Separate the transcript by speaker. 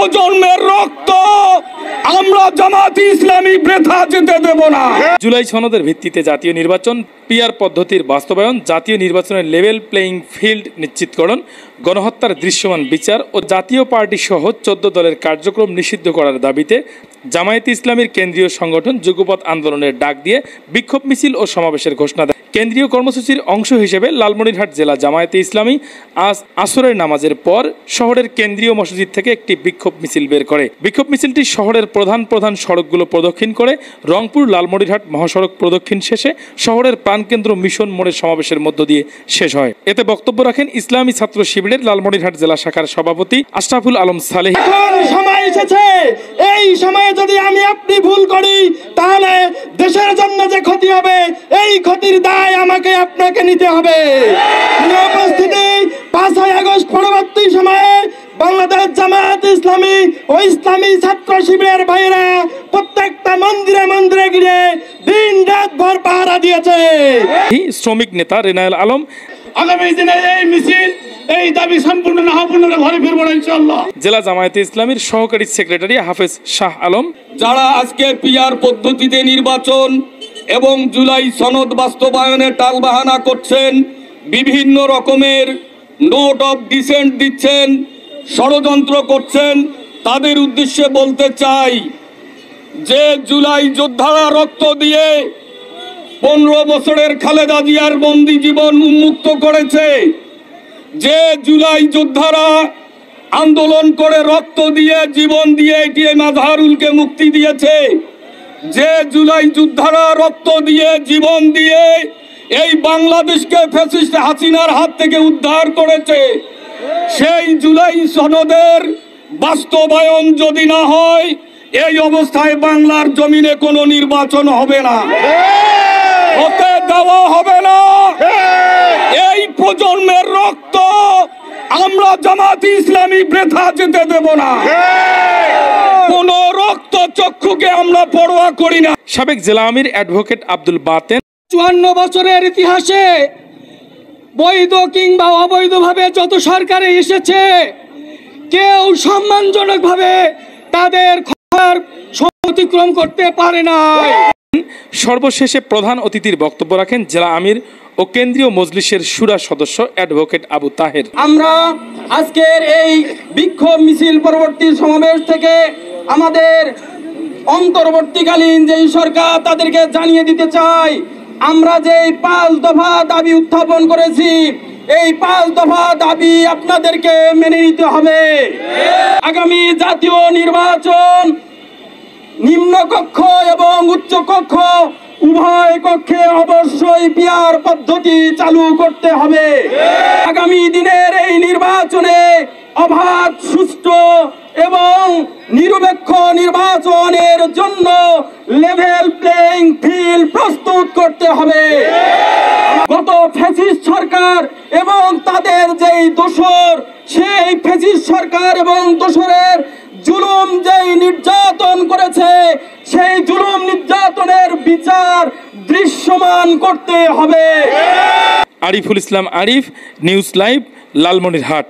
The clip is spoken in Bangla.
Speaker 1: প্রজন্মের রক্ত আমরা জামাত ইসলামী বৃথা যেতে দেব না।
Speaker 2: জুলাই সনদের ভিত্তিতে জাতীয় নির্বাচন, পিআর পদ্ধতির বাস্তবায়ন, জাতীয় নির্বাচনের লেভেল প্লেইং ফিল্ড নিশ্চিতকরণ, গণহত্যার দৃশ্যমান বিচার ও জাতীয় পার্টি সহ 14 দলের কার্যক্রম নিষিদ্ধ করার দাবিতে জামায়াতে ইসলামীর কেন্দ্রীয় সংগঠন যুগপৎ আন্দোলনের ডাক দিয়ে বিক্ষোভ মিছিল ও সমাবেশের ঘোষণা দেয়। কেন্দ্রীয় কর্মসূচির অংশ হিসেবে লালমনিরহাট জেলা জামায়াতে ইসলামী আজ আসরের নামাজের পর শহরের কেন্দ্রীয় মসজিদ থেকে একটি বিক্ষোভ মিছিল বের করে। বিক্ষোভ মিছিলটি শহরের প্রধান সড়কগুলো প্রদক্ষিণ করে রংপুর লালমনিরহাট মহাসড়ক প্রদক্ষিণ শেষে শহরের প্রাণকেন্দ্র মিশন মোড়ের সমাবেশের মধ্য দিয়ে শেষ হয়। এতে বক্তব্য রাখেন ইসলামী ছাত্র শিবিরের লালমনিরহাট জেলা শাখার সভাপতি আশরাফুল আলম সালেহ।
Speaker 1: সময় এসেছে, এই সময়ে যদি আমি আপনি ভুল করি তাহলে দেশের জন্য যে ক্ষতি হবে এই ক্ষতির দায় আমাকে আপনাকে নিতে হবে। উপস্থিতি 5ই আগস্ট পরবর্তী সময়ে বাংলাদেশ জামায়াত ইসলামী ও ইসলামী ছাত্র শিবিরের ভাইয়েরা প্রত্যেকটা মন্দিরে গিয়ে দিন রাত ভর পাহারা দিয়েছে।
Speaker 2: শ্রমিক নেতা রেনায়েল আলম
Speaker 1: আগামী দিনে এই মিছিল এই দাবি সম্পূর্ণ না হওয়া পর্যন্ত ঘরে ফিরবো না ইনশাআল্লাহ।
Speaker 2: জেলা জামায়াতে ইসলামীর সহকারী সেক্রেটারি হাফেজ শাহ আলম,
Speaker 1: যারা আজকে পিআর পদ্ধতিতে নির্বাচন এবং জুলাই সনদ বাস্তবায়নে টালবাহানা করছেন, বিভিন্ন রকমের নোট অফ ডিসেন্ট দিচ্ছেন, ষড়যন্ত্র করছেন, তাদের উদ্দেশ্যে বলতে চাই যে জুলাই যোদ্ধারা রক্ত দিয়ে 15 বছরের খালেদা জিয়ার বন্দি জীবন উন্মুক্ত করেছে, যে জুলাই যোদ্ধারা আন্দোলন করে রক্ত দিয়ে জীবন দিয়ে এটিএম আজহারুলকে মুক্তি দিয়েছে, যে জুলাই যোদ্ধারা রক্ত দিয়ে জীবন দিয়ে এই বাংলাদেশকে ফ্যাসিস্ট হাসিনার হাত থেকে উদ্ধার করেছে, সেই জুলাই সনদের বাস্তবায়ন যদি না হয় এই অবস্থায় বাংলার জমিনে কোনো নির্বাচন হবে না, হতে দেওয়া হবে না। এই প্রজন্মের রক্ত আমরা জামাত ইসলামী বৃথা যেতে দেব না। কোন রক্ত চক্ষুকে আমরা পরোয়া করি না।
Speaker 2: সাবেক জেলা আমির অ্যাডভোকেট আব্দুল বাতেন
Speaker 1: 54 বছরের ইতিহাসে বৈধ কিংবা অবৈধভাবে যত সরকারে এসেছে কেউ সম্মানজনকভাবে তাদের ক্ষমতার অতিক্রম করতে পারে না।
Speaker 2: সর্বশেষে প্রধান অতিথির বক্তব্য রাখেন জেলা আমির ও কেন্দ্রীয় মজলিসের শুরা সদস্য অ্যাডভোকেট আবু তাহের।
Speaker 3: আমরা আজকের এই বিক্ষোভ মিছিল পরবর্তী সমাবেশ থেকে আমাদের অন্তর্বর্তীকালীন যেই সরকার তাদেরকে জানিয়ে দিতে চাই, আমরা যেই 5 দফা দাবি উত্থাপন করেছি এই 5 দফা দাবি আপনাদেরকে মেনে নিতে হবে। আগামী জাতীয় নির্বাচন নিম্নকক্ষ এবং উচ্চকক্ষ উভয় কক্ষে অবশ্যই পিআর পদ্ধতি চালু করতে হবে। আগামী দিনের এই নির্বাচনে অবাধ, সুষ্ঠু এবং নিরপেক্ষ নির্বাচনের জন্য লেভেল প্লেইং ফিল্ড প্রস্তুত করতে হবে। গত ফ্যাসিস্ট সরকার এবং তাদের যেই দোসর, সেই ফ্যাসিস্ট সরকার এবং দোসরের জুলুম যেই নির্যাতন করেছে সেই জুলুম নির্যাতনের বিচার দৃশ্যমান করতে হবে।
Speaker 2: Ariful Islam Arif, news live, Lalmonirhat.